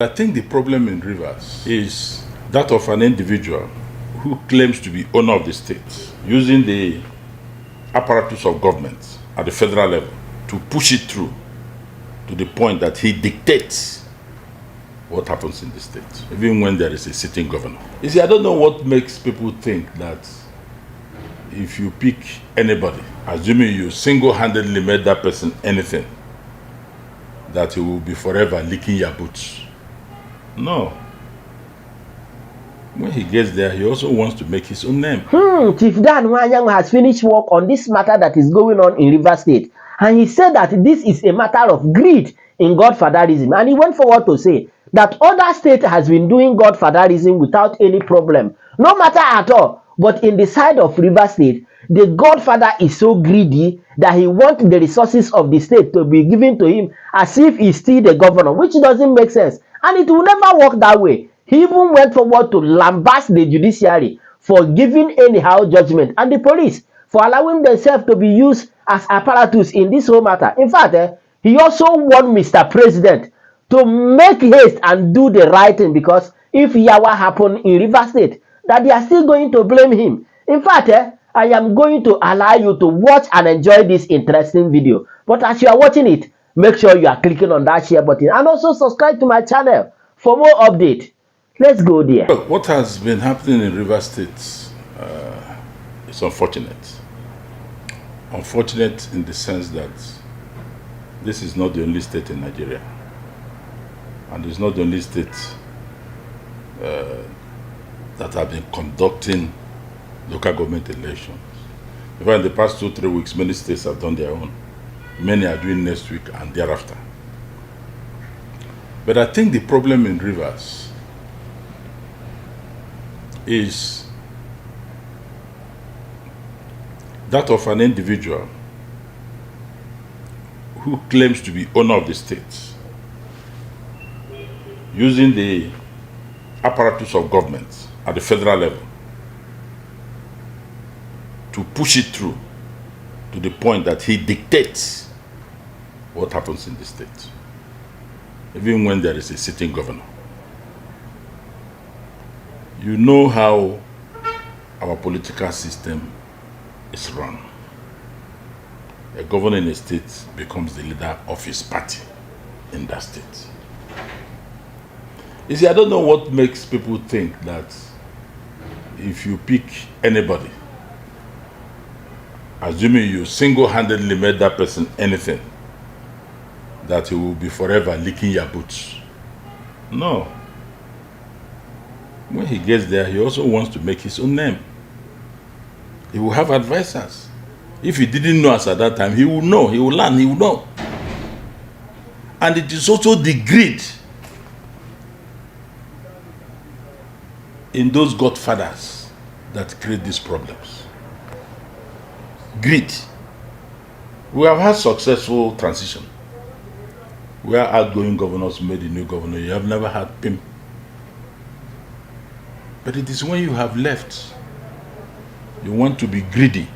I think the problem in Rivers is that of an individual who claims to be owner of the state, using the apparatus of government at the federal level to push it through to the point that he dictates what happens in the state, even when there is a sitting governor. You see, I don't know what makes people think that if you pick anybody, assuming you single-handedly made that person anything, that he will be forever licking your boots. No. When he gets there, he also wants to make his own name. Chief Dan Nwanyanwu has finished work on this matter that is going on in Rivers State. And he said that this is a matter of greed in Godfatherism. And he went forward to say that other states has been doing Godfatherism without any problem. No matter at all. But in the side of Rivers State, the Godfather is so greedy that he wants the resources of the state to be given to him as if he's still the governor, which doesn't make sense. And it will never work that way. He even went forward to lambast the judiciary for giving anyhow judgment and the police for allowing themselves to be used as apparatus in this whole matter. In fact, he also warned Mr. President to make haste and do the right thing, because if Yawa happened in Rivers State, that they are still going to blame him. In fact, I am going to allow you to watch and enjoy this interesting video. But as you are watching it, make sure you are clicking on that share button and also subscribe to my channel for more updates. Let's go there. Well, what has been happening in Rivers State is unfortunate. Unfortunate in the sense that this is not the only state in Nigeria. And it's not the only state that have been conducting local government elections. In fact, in the past 2-3 weeks, many states have done their own. Many are doing next week and thereafter. But I think the problem in Rivers is that of an individual who claims to be owner of the state, using the apparatus of government at the federal level to push it through to the point that he dictates what happens in the state, even when there is a sitting governor. You know how our political system is run. A governor in a state becomes the leader of his party in that state. You see, I don't know what makes people think that if you pick anybody, assuming you single-handedly made that person anything, that he will be forever licking your boots. No. When he gets there, he also wants to make his own name. He will have advisors. If he didn't know us at that time, he will know, he will learn, he will know. And it is also the greed in those godfathers that create these problems. Greed. We have had successful transition, where outgoing governors made a new governor. You have never had pimp. But it is when you have left, you want to be greedy.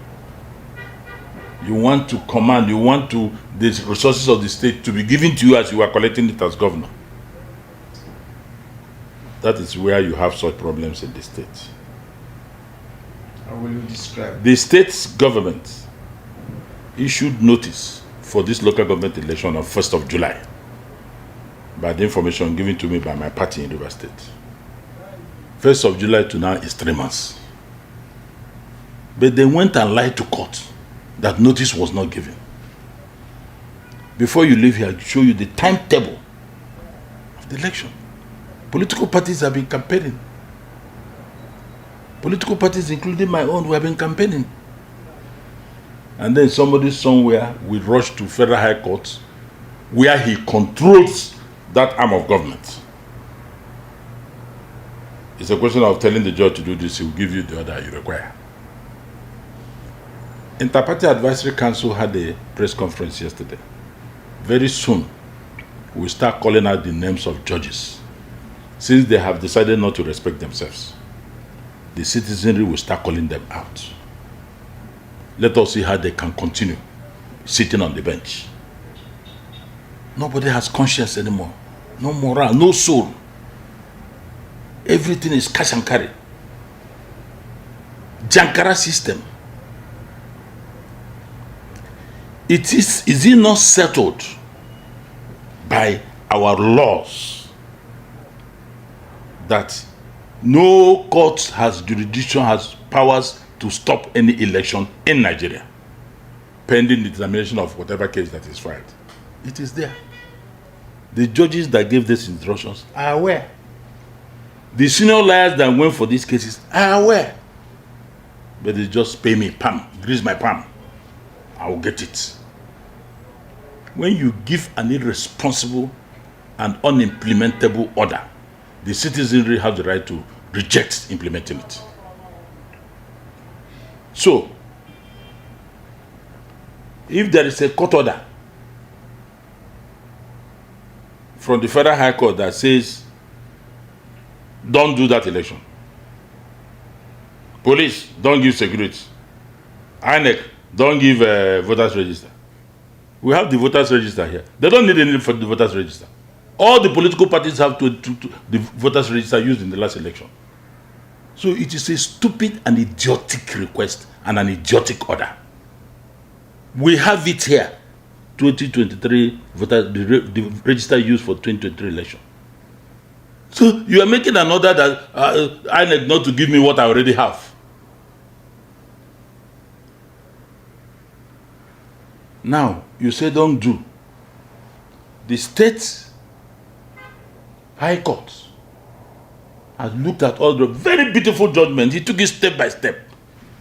You want to command, you want the resources of the state to be given to you as you are collecting it as governor. That is where you have such problems in the state. How will you describe? The state's government issued notice for this local government election on 1st of July by the information given to me by my party in Rivers State. 1st of July to now is 3 months. But they went and lied to court that notice was not given. Before you leave here, I'll show you the timetable of the election. Political parties have been campaigning. Political parties, including my own, we have been campaigning. And then somebody somewhere will rush to Federal High Court where he controls that arm of government. It's a question of telling the judge to do this, he will give you the order you require. Interparty Advisory Council had a press conference yesterday. Very soon, we'll start calling out the names of judges, since they have decided not to respect themselves. The citizenry will start calling them out. Let us see how they can continue sitting on the bench. Nobody has conscience anymore. no morale, no soul. Everything is cash and carry. Jankara system. Is it not settled by our laws that no court has jurisdiction, has powers to stop any election in Nigeria, pending the determination of whatever case that is filed? It is there. The judges that gave these instructions are aware. The senior lawyers that went for these cases are aware. But they just pay me, palm, grease my palm. I will get it. When you give an irresponsible and unimplementable order, the citizenry have the right to reject implementing it. So, if there is a court order from the Federal High Court that says, don't do that election. Police, don't give security. INEC, don't give voters register. We have the voters register here. They don't need any for the voters register. All the political parties have to the voters register used in the last election. So it is a stupid and idiotic request and an idiotic order. We have it here. 2023 the register used for 2023 election. So you are making an order that I need not to give me what I already have. Now you say don't do. The state high court has looked at all the very beautiful judgment. He took it step by step.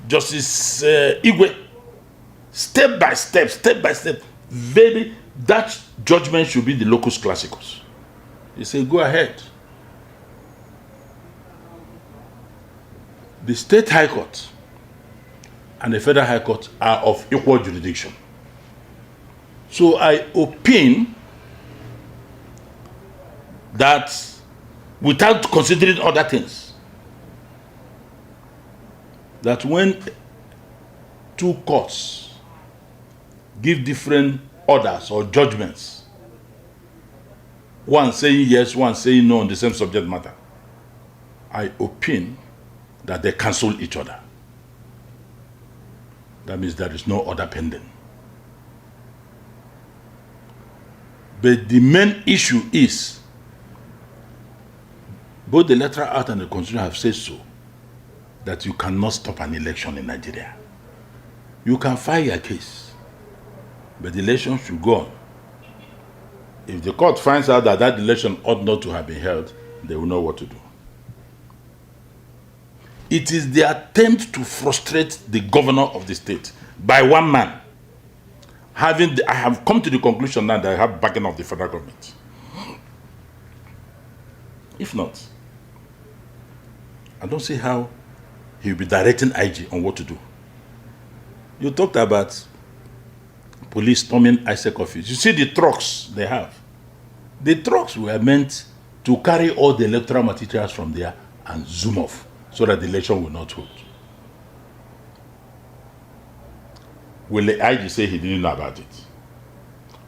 Justice Igwe, step by step. That judgment should be the locus classicus. He said, go ahead. The state high court and the federal high court are of equal jurisdiction. So I opine that without considering other things, that when two courts give different orders or judgments, one saying yes, one saying no on the same subject matter, I opine that they cancel each other. That means there is no order pending. But the main issue is, both the Electoral Act and the Constitution have said so, that you cannot stop an election in Nigeria. You can file a case, but the election should go on. If the court finds out that that election ought not to have been held, they will know what to do. It is the attempt to frustrate the governor of the state by one man. I have come to the conclusion now that I have backing of the federal government. If not, I don't see how he will be directing IG on what to do. You talked about police storming ISEC office. You see the trucks they have. The trucks were meant to carry all the electoral materials from there and zoom off so that the election will not hold. Will the IG say he didn't know about it?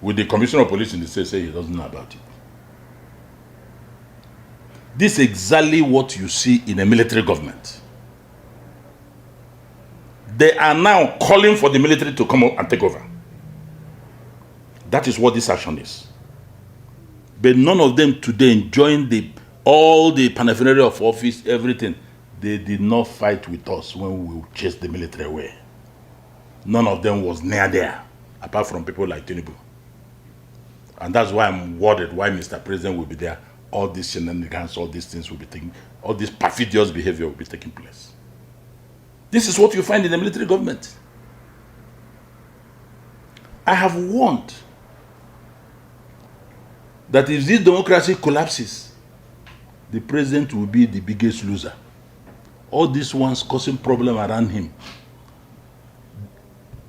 Will the commissioner of police in the state say he doesn't know about it? This is exactly what you see in a military government. They are now calling for the military to come up and take over. That is what this action is. But none of them today enjoying all the paraphernalia of office, everything. They did not fight with us when we chased the military away. None of them was near there, apart from people like Tinubu. And that's why I'm worried why Mr. President will be there. All these shenanigans, all these things will be taking, all this perfidious behavior will be taking place. This is what you find in the military government. I have warned that if this democracy collapses, the president will be the biggest loser. All these ones causing problem around him,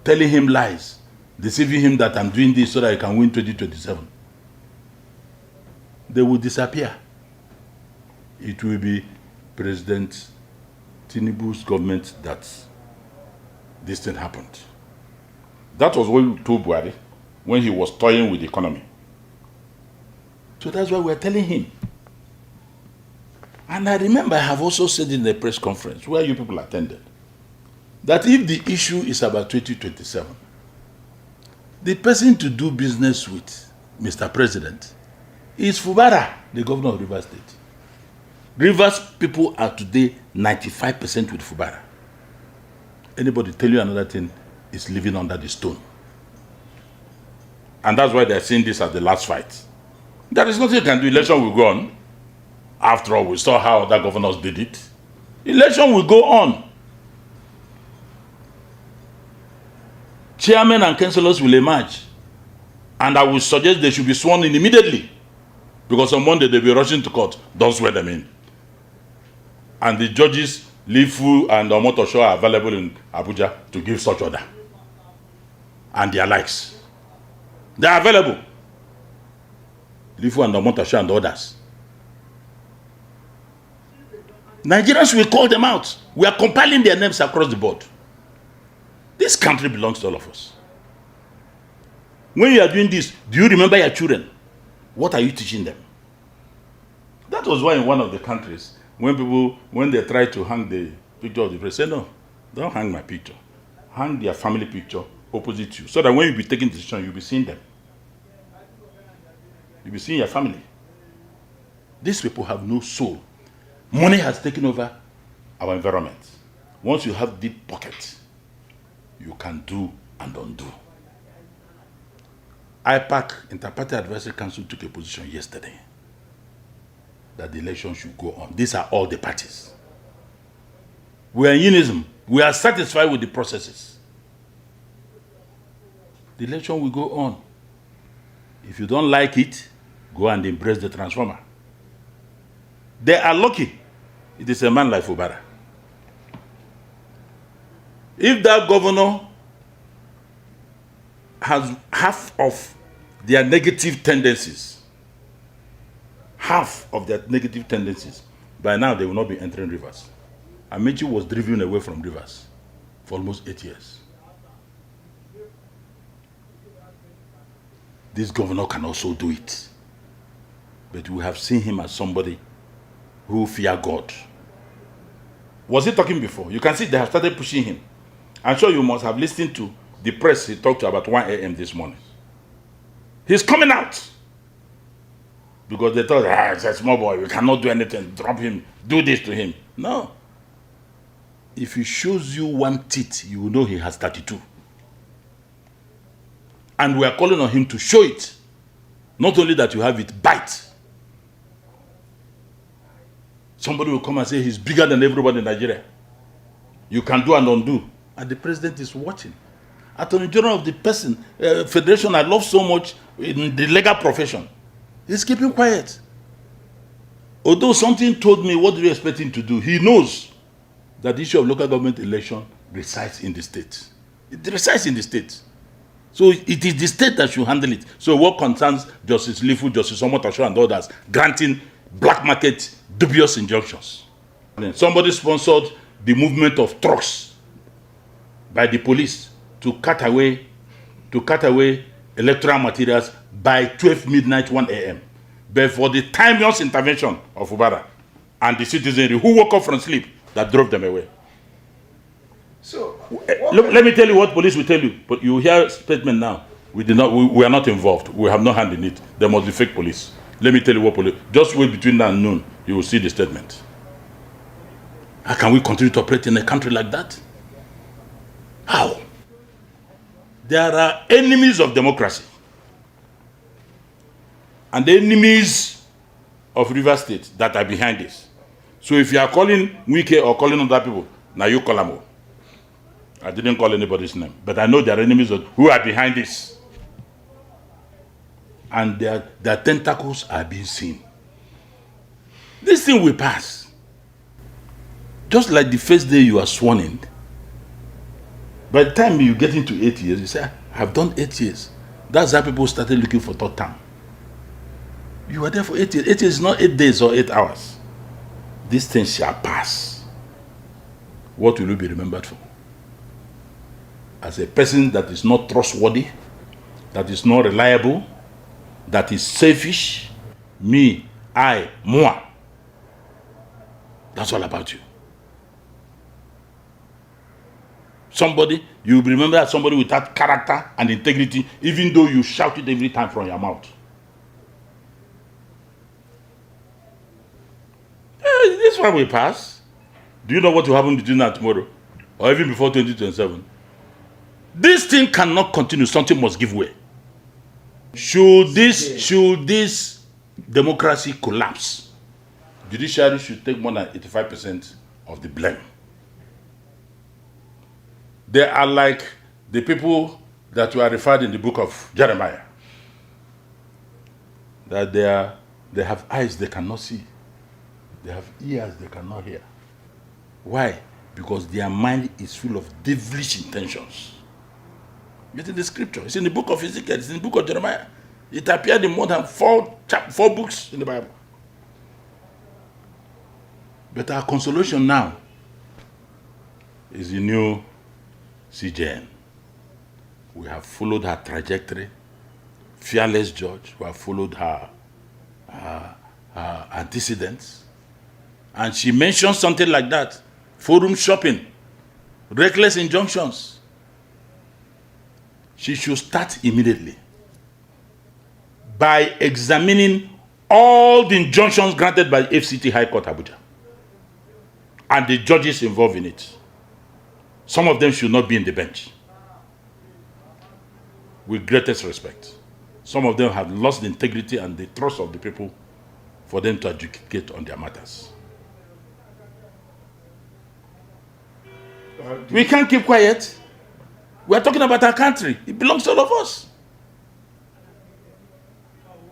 telling him lies, deceiving him that I'm doing this so that I can win 2027. They will disappear. It will be President Tinubu's government that this thing happened. That was what we told Buhari when he was toying with the economy. So that's why we're telling him. And I remember I have also said in the press conference where you people attended that if the issue is about 2027, the person to do business with, Mr. President, is Fubara, the governor of Rivers State. Rivers people are today 95% with Fubara. Anybody tell you another thing is living under the stone. And that's why they're seeing this as the last fight. There is nothing you can do. Election will go on. After all, we saw how other governors did it. Election will go on. Chairmen and councillors will emerge. And I will suggest they should be sworn in immediately. Because on Monday they'll be rushing to court. Don't swear them in. And the judges, Lifu and Omotosho, are available in Abuja to give such order. And their likes. They are available. Lifu and Omotosho and others. Nigerians will call them out. We are compiling their names across the board. This country belongs to all of us. When you are doing this, do you remember your children? What are you teaching them? That was why in one of the countries, when they try to hang the picture of the president, say, no, don't hang my picture. Hang their family picture opposite you. So that when you be taking decisions, you'll be seeing them. You'll be seeing your family. These people have no soul. Money has taken over our environment. Once you have deep pockets, you can do and undo. IPAC, Interparty Advisory Council, took a position yesterday that the election should go on. These are all the parties. We are in unison. We are satisfied with the processes. The election will go on. If you don't like it, go and embrace the transformer. They are lucky it is a man like Fubara. If that governor has half of their negative tendencies, by now they will not be entering Rivers. Amici was driven away from Rivers for almost 8 years. This governor can also do it. But we have seen him as somebody who fear God. Was he talking before? You can see they have started pushing him. I'm sure you must have listened to the press he talked to about 1 a.m. this morning. He's coming out. Because they thought, it's a small boy, we cannot do anything, drop him, do this to him. No. If he shows you one teeth, you will know he has 32. And we are calling on him to show it. Not only that you have it, bite. Somebody will come and say he's bigger than everybody in Nigeria. You can do and undo. And the president is watching. Attorney General of the federation I love so much in the legal profession, he's keeping quiet. Although something told me, what do you expect him to do? He knows that the issue of local government election resides in the state. It resides in the state. So it is the state that should handle it. So what concerns Justice Lifu, Justice Omotosho and others, granting black market dubious injunctions. Somebody sponsored the movement of trucks by the police to cut away electoral materials by 12 midnight, 1 a.m. But for the timeless intervention of Fubara and the citizenry who woke up from sleep, that drove them away. So, let me tell you what police will tell you. But you hear statement now. We are not involved. We have no hand in it. There must be fake police. Let me tell you what police. Just wait between now and noon. You will see the statement. How can we continue to operate in a country like that? How? There are enemies of democracy. And the enemies of Rivers State that are behind this. So if you are calling Wike or calling other people, now you call them. I didn't call anybody's name. But I know there are enemies who are behind this. And their tentacles are being seen. This thing will pass. Just like the first day you are sworn in. By the time you get into 8 years, you say, I've done 8 years. That's how people started looking for third term. You were there for 8 years. 8 years is not 8 days or 8 hours. These things shall pass. What will you be remembered for? As a person that is not trustworthy, that is not reliable, that is selfish, Me, I, moi. That's all about you. Somebody, you will remember that somebody without character and integrity, even though you shout it every time from your mouth. This one will pass. Do you know what will happen between now and tomorrow? Or even before 2027? This thing cannot continue. Something must give way. Should this democracy collapse, judiciary should take more than 85% of the blame. They are like the people that were referred in the book of Jeremiah. That they have eyes they cannot see. They have ears they cannot hear. Why? Because their mind is full of devilish intentions. It's in the scripture. It's in the book of Ezekiel. It's in the book of Jeremiah. It appeared in more than four books in the Bible. But our consolation now is the new CJN. We have followed her trajectory. Fearless judge. We have followed her antecedents. And she mentioned something like that. Forum shopping. Reckless injunctions. She should start immediately by examining all the injunctions granted by FCT High Court Abuja and the judges involved in it. Some of them should not be in the bench. With greatest respect. Some of them have lost the integrity and the trust of the people for them to adjudicate on their matters. We can't keep quiet. We are talking about our country. It belongs to all of us.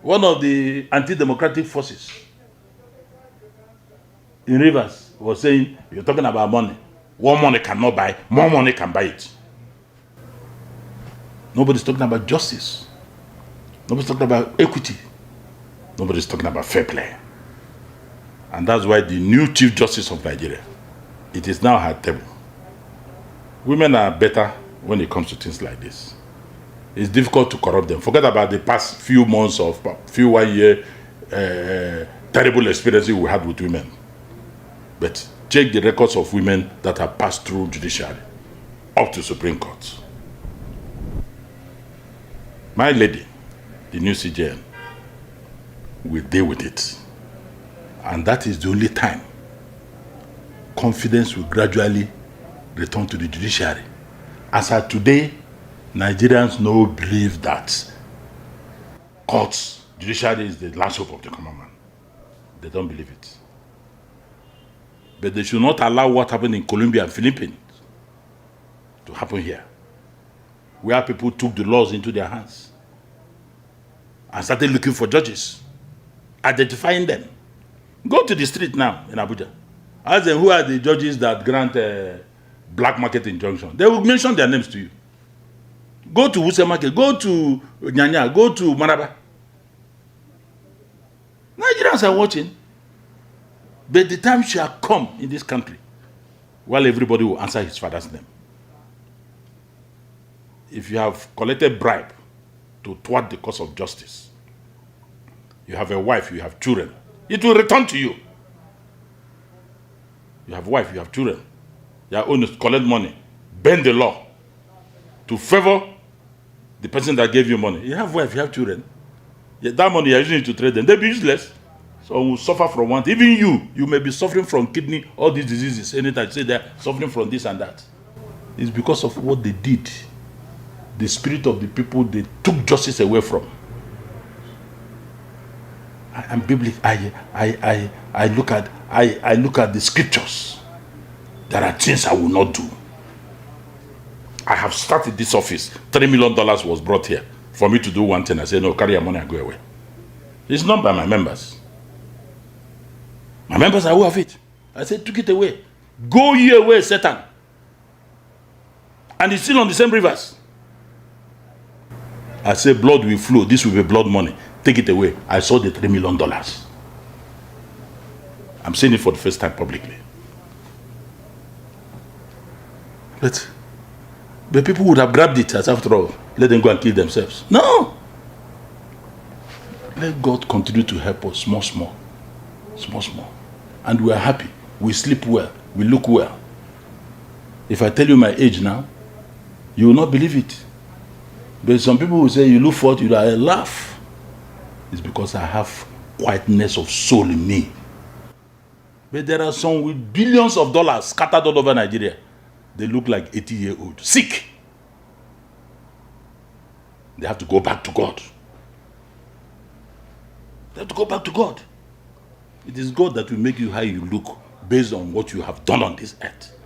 One of the anti-democratic forces in Rivers was saying, you're talking about money. What money cannot buy, more money can buy it. Nobody's talking about justice. Nobody's talking about equity. Nobody's talking about fair play. And that's why the new Chief Justice of Nigeria, it is now her table. Women are better when it comes to things like this. It's difficult to corrupt them. Forget about the past few months of few 1 year terrible experiences we had with women. But check the records of women that have passed through judiciary up to Supreme Court. My lady, the new CJN, will deal with it. And that is the only time confidence will gradually return to the judiciary. As of today, Nigerians now believe that courts, judiciary is the last hope of the common man. They don't believe it. But they should not allow what happened in Colombia and Philippines to happen here, where people took the laws into their hands and started looking for judges, identifying them. Go to the street now in Abuja. Ask them who are the judges that grant black market injunction. They will mention their names to you. Go to Wuse Market, go to Nyanya, go to Maraba. Nigerians are watching. But the time shall come in this country while everybody will answer his father's name. If you have collected bribe to thwart the cause of justice, you have a wife, you have children, it will return to you. You have a wife, you have children. You are only collect money, bend the law to favor the person that gave you money. You have a wife, you have children. That money you are using it to trade them. They'll be useless. So we will suffer from one. Even you may be suffering from kidney, all these diseases. Anytime you say they're suffering from this and that. It's because of what they did. The spirit of the people they took justice away from. I'm biblical. I look at the scriptures. There are things I will not do. I have started this office. $3 million was brought here for me to do one thing. I said, no, carry your money and go away. It's not by my members. My members are aware of it. I said, took it away. Go ye away, Satan. And it's still on the same rivers. I said, blood will flow. This will be blood money. Take it away. I saw the $3 million. I'm saying it for the first time publicly. But people would have grabbed it as after all, let them go and kill themselves. No. Let God continue to help us small, small. Small, small. And we are happy. We sleep well. We look well. If I tell you my age now, you will not believe it. But some people will say, you look 40, I laugh. It's because I have quietness of soul in me. But there are some with billions of dollars scattered all over Nigeria. They look like 80-year-old, sick. They have to go back to God. They have to go back to God. It is God that will make you how you look based on what you have done on this earth.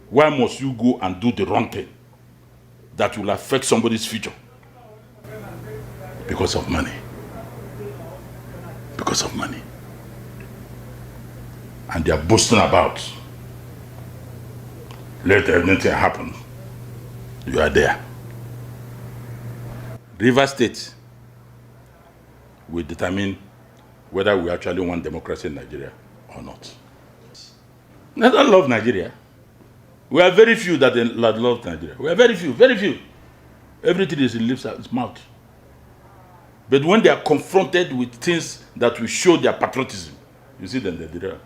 Why must you go and do the wrong thing that will affect somebody's future? Because of money. Because of money. And they are boasting about. Let anything happen. You are there. River State will determine whether we actually want democracy in Nigeria or not. I don't love Nigeria. We are very few that love Nigeria. We are very few, very few. Everything is in lips and mouth. But when they are confronted with things that will show their patriotism, you see them, they derail.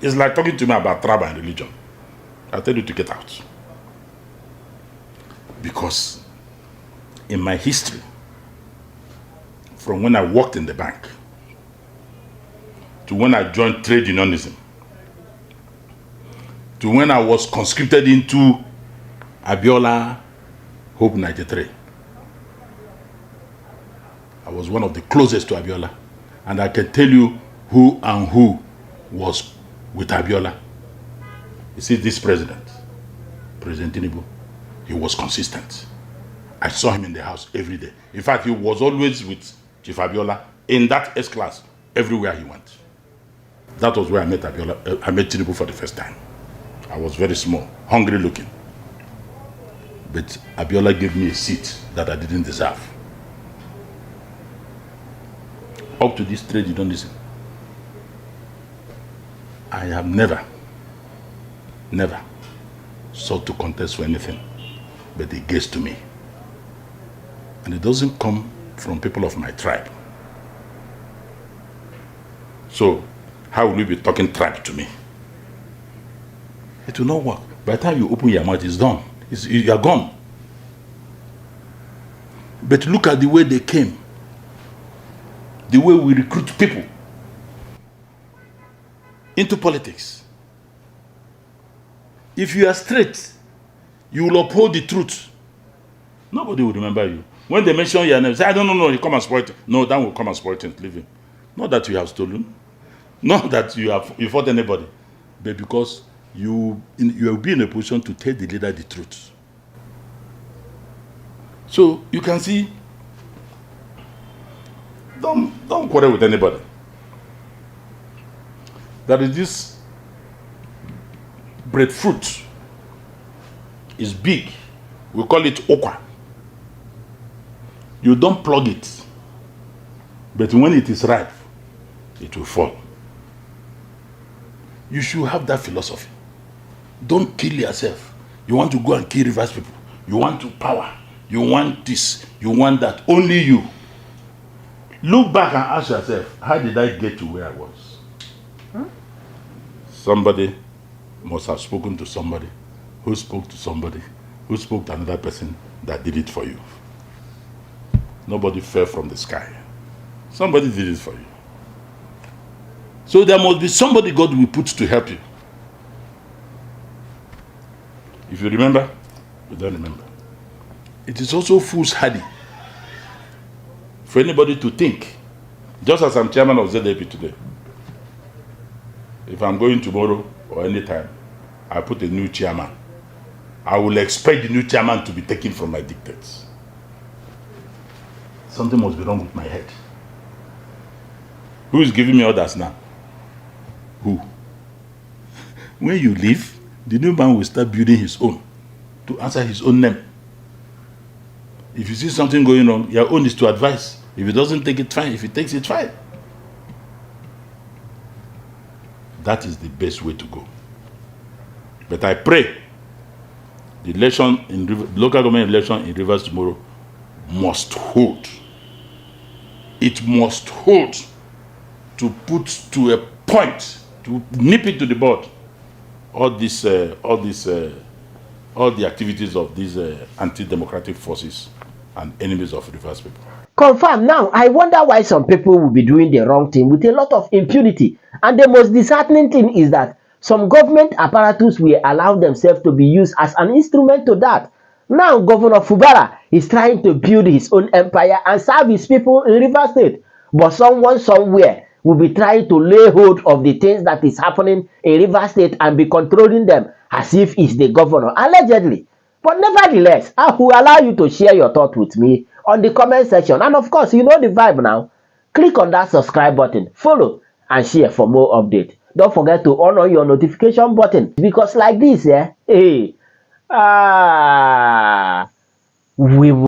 It's like talking to me about tribe and religion. I tell you to get out. Because in my history, from when I worked in the bank to when I joined trade unionism to when I was conscripted into Abiola Hope 93, I was one of the closest to Abiola, and I can tell you who and who was with Abiola. You see, this president, President Tinubu, he was consistent. I saw him in the house every day. In fact, he was always with Chief Abiola in that S-class everywhere he went. That was where I met Abiola. I met Tinubu for the first time. I was very small, hungry looking. But Abiola gave me a seat that I didn't deserve. Up to this trade unionism, I have never sought to contest for anything, but it gets to me. And it doesn't come from people of my tribe. So, how will you be talking tribe to me? It will not work. By the time you open your mouth, it's done. You are gone. But look at the way they came. The way we recruit people into politics. If you are straight, you will uphold the truth. Nobody will remember you. When they mention your name, say, I don't know, you come and spoil it. No, that will come and spoil it, leave him. Not that you have stolen. Not that you fought anybody. But because you will be in a position to tell the leader the truth. So you can see, don't quarrel with anybody. There is this breadfruit. It's big. We call it okwa. You don't plug it. But when it is ripe, it will fall. You should have that philosophy. Don't kill yourself. You want to go and kill Rivers people. You want to power. You want this. You want that. Only you. Look back and ask yourself, how did I get to where I was? Somebody must have spoken to somebody, who spoke to somebody, who spoke to another person that did it for you. Nobody fell from the sky. Somebody did it for you. So there must be somebody God will put to help you. If you remember, you don't remember. It is also foolhardy for anybody to think, just as I'm chairman of ZAP today, if I'm going tomorrow or anytime, I put a new chairman, I will expect the new chairman to be taken from my dictates. Something must be wrong with my head. Who is giving me orders now? Who? When you leave, the new man will start building his own to answer his own name. If you see something going on, your own is to advise. If he doesn't take it, fine. If he takes it, fine. That is the best way to go. But I pray the election in local government election in Rivers tomorrow must hold it must hold to put to a point, to nip it to the bud, all the activities of these anti-democratic forces and enemies of Rivers people. Confirm. Now, I wonder why some people will be doing the wrong thing with a lot of impunity. And the most disheartening thing is that some government apparatus will allow themselves to be used as an instrument to that. Now, Governor Fubara is trying to build his own empire and serve his people in Rivers State. But someone somewhere will be trying to lay hold of the things that is happening in Rivers State and be controlling them as if he's the governor, allegedly. But nevertheless, I will allow you to share your thought with me on the comment section. And of course, you know the vibe now. Click on that subscribe button, follow, and share for more updates. Don't forget to on your notification button because like this, we will